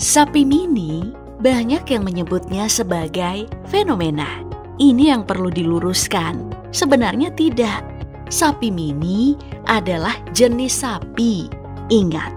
Sapi mini banyak yang menyebutnya sebagai fenomena. Ini yang perlu diluruskan. Sebenarnya tidak. Sapi mini adalah jenis sapi. Ingat,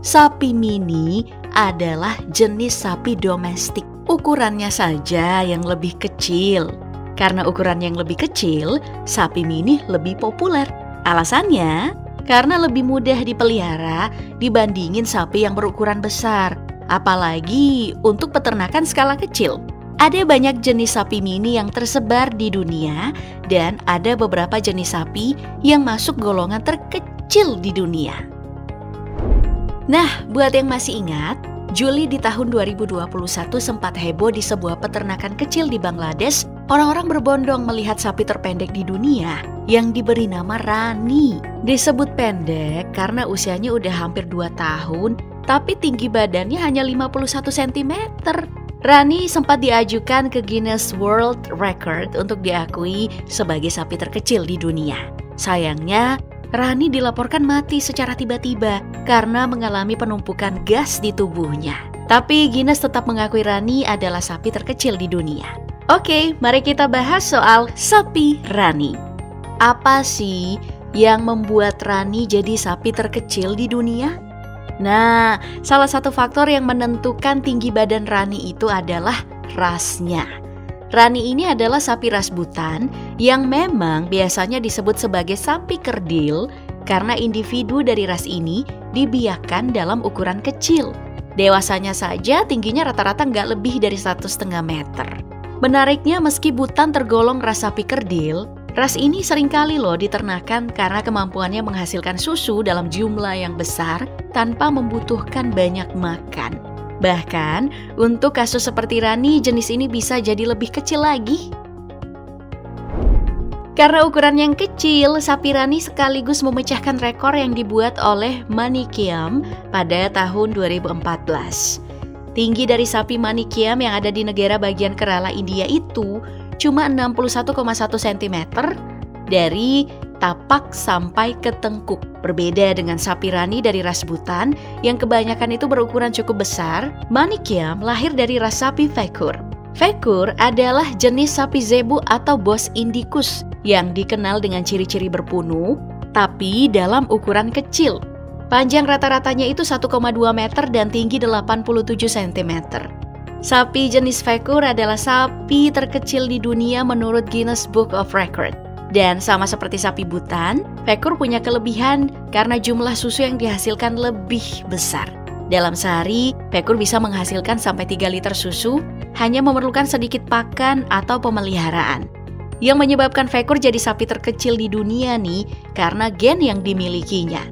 sapi mini adalah jenis sapi domestik. Ukurannya saja yang lebih kecil. Karena ukuran yang lebih kecil, sapi mini lebih populer. Alasannya, karena lebih mudah dipelihara dibandingin sapi yang berukuran besar. Apalagi untuk peternakan skala kecil. Ada banyak jenis sapi mini yang tersebar di dunia dan ada beberapa jenis sapi yang masuk golongan terkecil di dunia. Nah, buat yang masih ingat, Juli di tahun 2021 sempat heboh di sebuah peternakan kecil di Bangladesh. Orang-orang berbondong melihat sapi terpendek di dunia yang diberi nama Rani. Disebut pendek karena usianya udah hampir 2 tahun, tapi tinggi badannya hanya 51 cm. Rani sempat diajukan ke Guinness World Record untuk diakui sebagai sapi terkecil di dunia. Sayangnya, Rani dilaporkan mati secara tiba-tiba karena mengalami penumpukan gas di tubuhnya. Tapi Guinness tetap mengakui Rani adalah sapi terkecil di dunia. Oke, mari kita bahas soal sapi Rani. Apa sih yang membuat Rani jadi sapi terkecil di dunia? Nah, salah satu faktor yang menentukan tinggi badan Rani itu adalah rasnya. Rani ini adalah sapi ras Butan yang memang biasanya disebut sebagai sapi kerdil karena individu dari ras ini dibiakkan dalam ukuran kecil. Dewasanya saja tingginya rata-rata nggak lebih dari 1,5 meter. Menariknya, meski Butan tergolong ras sapi kerdil, ras ini seringkali diternakan karena kemampuannya menghasilkan susu dalam jumlah yang besar tanpa membutuhkan banyak makan. Bahkan, untuk kasus seperti Rani, jenis ini bisa jadi lebih kecil lagi. Karena ukuran yang kecil, sapi Rani sekaligus memecahkan rekor yang dibuat oleh Manikiam pada tahun 2014. Tinggi dari sapi Manikiam yang ada di negara bagian Kerala India itu cuma 61,1 cm dari tapak sampai ke tengkuk. Berbeda dengan sapi Rani dari ras Butan yang kebanyakan itu berukuran cukup besar, Manikiam lahir dari ras sapi Fekur. Fekur adalah jenis sapi zebu atau Bos Indicus yang dikenal dengan ciri-ciri berpunu, tapi dalam ukuran kecil. Panjang rata-ratanya itu 1,2 meter dan tinggi 87 cm. Sapi jenis Fekur adalah sapi terkecil di dunia menurut Guinness Book of Record. Dan sama seperti sapi Butan, Fekur punya kelebihan karena jumlah susu yang dihasilkan lebih besar. Dalam sehari, Fekur bisa menghasilkan sampai 3 liter susu, hanya memerlukan sedikit pakan atau pemeliharaan. Yang menyebabkan Fekur jadi sapi terkecil di dunia nih, karena gen yang dimilikinya.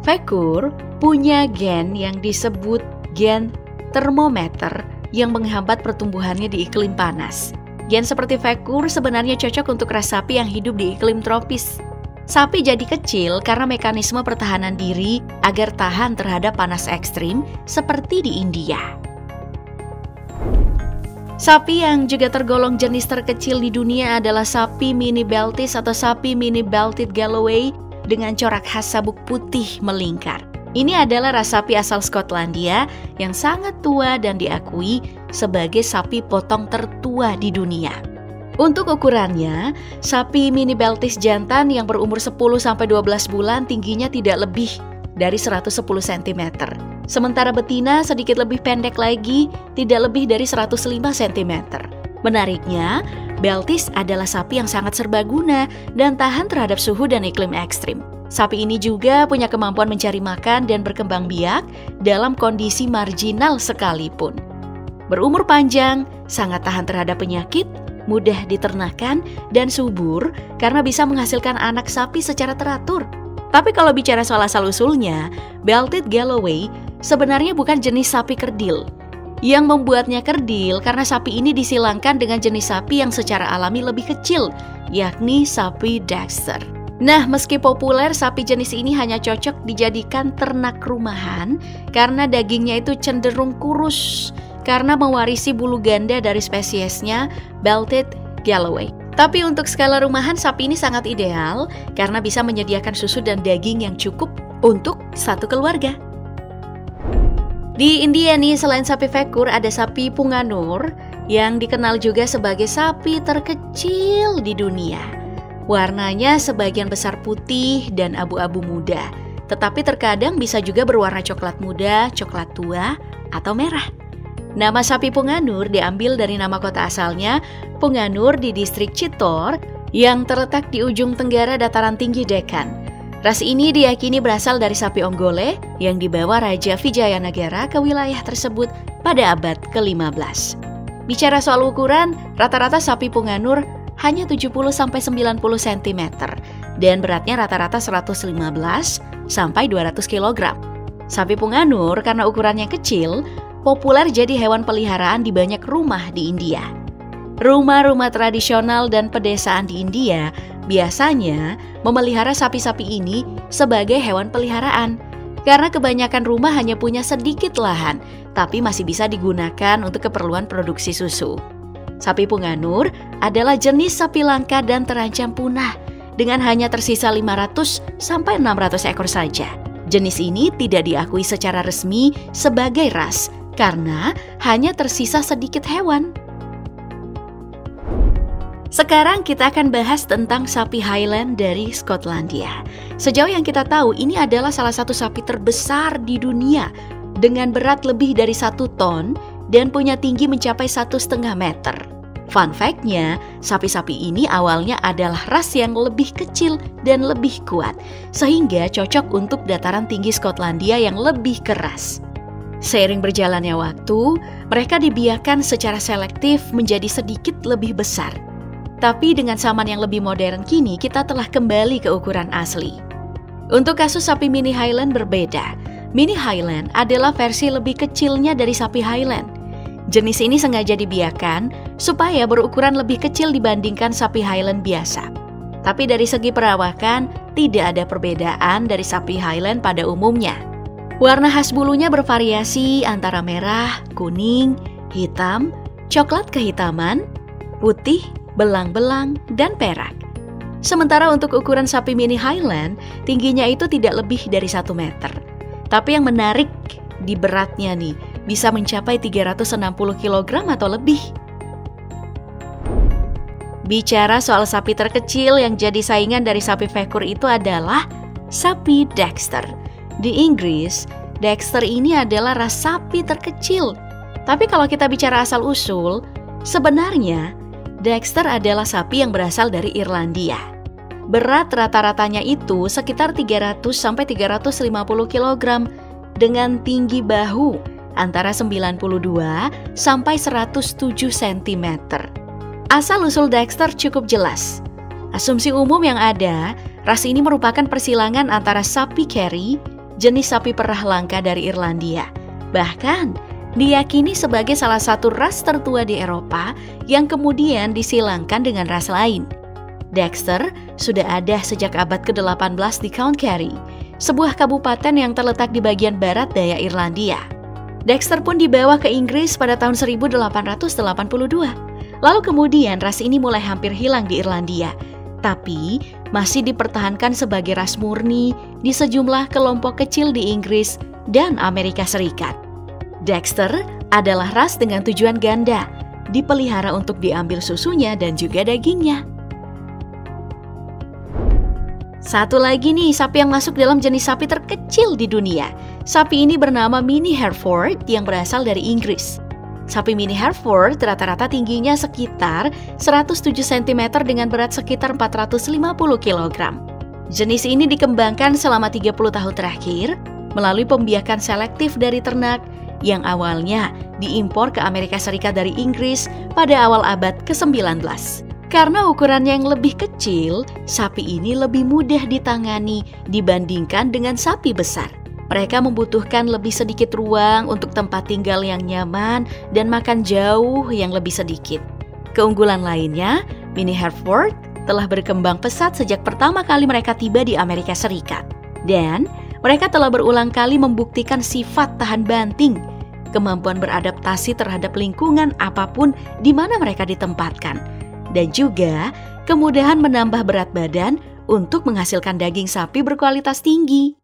Fekur punya gen yang disebut gen termometer yang menghambat pertumbuhannya di iklim panas. Gen seperti Fekur sebenarnya cocok untuk ras sapi yang hidup di iklim tropis. Sapi jadi kecil karena mekanisme pertahanan diri agar tahan terhadap panas ekstrim seperti di India. Sapi yang juga tergolong jenis terkecil di dunia adalah sapi mini Baltis atau sapi mini Baltic Galloway dengan corak khas sabuk putih melingkar. Ini adalah ras sapi asal Skotlandia yang sangat tua dan diakui sebagai sapi potong tertua di dunia. Untuk ukurannya, sapi mini Baltis jantan yang berumur 10-12 bulan tingginya tidak lebih dari 110 cm. Sementara betina sedikit lebih pendek lagi, tidak lebih dari 105 cm. Menariknya, Baltis adalah sapi yang sangat serbaguna dan tahan terhadap suhu dan iklim ekstrim. Sapi ini juga punya kemampuan mencari makan dan berkembang biak dalam kondisi marginal sekalipun. Berumur panjang, sangat tahan terhadap penyakit, mudah diternakan, dan subur karena bisa menghasilkan anak sapi secara teratur. Tapi kalau bicara soal asal-usulnya, Baltic Galloway sebenarnya bukan jenis sapi kerdil. Yang membuatnya kerdil karena sapi ini disilangkan dengan jenis sapi yang secara alami lebih kecil, yakni sapi Dexter. Nah, meski populer, sapi jenis ini hanya cocok dijadikan ternak rumahan karena dagingnya itu cenderung kurus karena mewarisi bulu ganda dari spesiesnya Baltic Galloway. Tapi untuk skala rumahan, sapi ini sangat ideal karena bisa menyediakan susu dan daging yang cukup untuk satu keluarga. Di India nih, selain sapi Vekur ada sapi Punganur yang dikenal juga sebagai sapi terkecil di dunia. Warnanya sebagian besar putih dan abu-abu muda, tetapi terkadang bisa juga berwarna coklat muda, coklat tua, atau merah. Nama sapi Punganur diambil dari nama kota asalnya, Punganur di distrik Chittor yang terletak di ujung tenggara dataran tinggi Deccan. Ras ini diyakini berasal dari sapi Onggole yang dibawa Raja Vijayanagara ke wilayah tersebut pada abad ke-15. Bicara soal ukuran, rata-rata sapi Punganur hanya 70-90 cm dan beratnya rata-rata 115 sampai 200 kg. Sapi Punganur karena ukurannya kecil, populer jadi hewan peliharaan di banyak rumah di India. Rumah-rumah tradisional dan pedesaan di India biasanya memelihara sapi-sapi ini sebagai hewan peliharaan karena kebanyakan rumah hanya punya sedikit lahan, tapi masih bisa digunakan untuk keperluan produksi susu. Sapi Punganur adalah jenis sapi langka dan terancam punah dengan hanya tersisa 500 sampai 600 ekor saja. Jenis ini tidak diakui secara resmi sebagai ras karena hanya tersisa sedikit hewan. Sekarang kita akan bahas tentang sapi Highland dari Skotlandia. Sejauh yang kita tahu, ini adalah salah satu sapi terbesar di dunia dengan berat lebih dari 1 ton dan punya tinggi mencapai 1,5 meter. Fun fact-nya, sapi-sapi ini awalnya adalah ras yang lebih kecil dan lebih kuat, sehingga cocok untuk dataran tinggi Skotlandia yang lebih keras. Seiring berjalannya waktu, mereka dibiarkan secara selektif menjadi sedikit lebih besar. Tapi dengan saman yang lebih modern kini, kita telah kembali ke ukuran asli. Untuk kasus sapi mini Highland berbeda. Mini Highland adalah versi lebih kecilnya dari sapi Highland. Jenis ini sengaja dibiarkan supaya berukuran lebih kecil dibandingkan sapi Highland biasa. Tapi dari segi perawakan, tidak ada perbedaan dari sapi Highland pada umumnya. Warna khas bulunya bervariasi antara merah, kuning, hitam, coklat kehitaman, putih, belang-belang, dan perak. Sementara untuk ukuran sapi mini Highland, tingginya itu tidak lebih dari 1 meter. Tapi yang menarik di beratnya nih, bisa mencapai 360 kg atau lebih. Bicara soal sapi terkecil yang jadi saingan dari sapi Vekur itu adalah sapi Dexter. Di Inggris, Dexter ini adalah ras sapi terkecil. Tapi kalau kita bicara asal-usul, sebenarnya Dexter adalah sapi yang berasal dari Irlandia. Berat rata-ratanya itu sekitar 300-350 kg dengan tinggi bahu antara 92 sampai 107 cm. Asal-usul Dexter cukup jelas. Asumsi umum yang ada, ras ini merupakan persilangan antara sapi Kerry, jenis sapi perah langka dari Irlandia. Bahkan, diyakini sebagai salah satu ras tertua di Eropa yang kemudian disilangkan dengan ras lain. Dexter sudah ada sejak abad ke-18 di County Kerry, sebuah kabupaten yang terletak di bagian barat daya Irlandia. Dexter pun dibawa ke Inggris pada tahun 1882. Lalu kemudian ras ini mulai hampir hilang di Irlandia, tapi masih dipertahankan sebagai ras murni di sejumlah kelompok kecil di Inggris dan Amerika Serikat. Dexter adalah ras dengan tujuan ganda, dipelihara untuk diambil susunya dan juga dagingnya. Satu lagi nih, sapi yang masuk dalam jenis sapi terkecil di dunia. Sapi ini bernama Mini Hereford yang berasal dari Inggris. Sapi Mini Hereford rata-rata tingginya sekitar 107 cm dengan berat sekitar 450 kg. Jenis ini dikembangkan selama 30 tahun terakhir melalui pembiakan selektif dari ternak yang awalnya diimpor ke Amerika Serikat dari Inggris pada awal abad ke-19. Karena ukurannya yang lebih kecil, sapi ini lebih mudah ditangani dibandingkan dengan sapi besar. Mereka membutuhkan lebih sedikit ruang untuk tempat tinggal yang nyaman dan makan jauh yang lebih sedikit. Keunggulan lainnya, Mini Hereford telah berkembang pesat sejak pertama kali mereka tiba di Amerika Serikat. Dan mereka telah berulang kali membuktikan sifat tahan banting, kemampuan beradaptasi terhadap lingkungan apapun di mana mereka ditempatkan, dan juga kemudahan menambah berat badan untuk menghasilkan daging sapi berkualitas tinggi.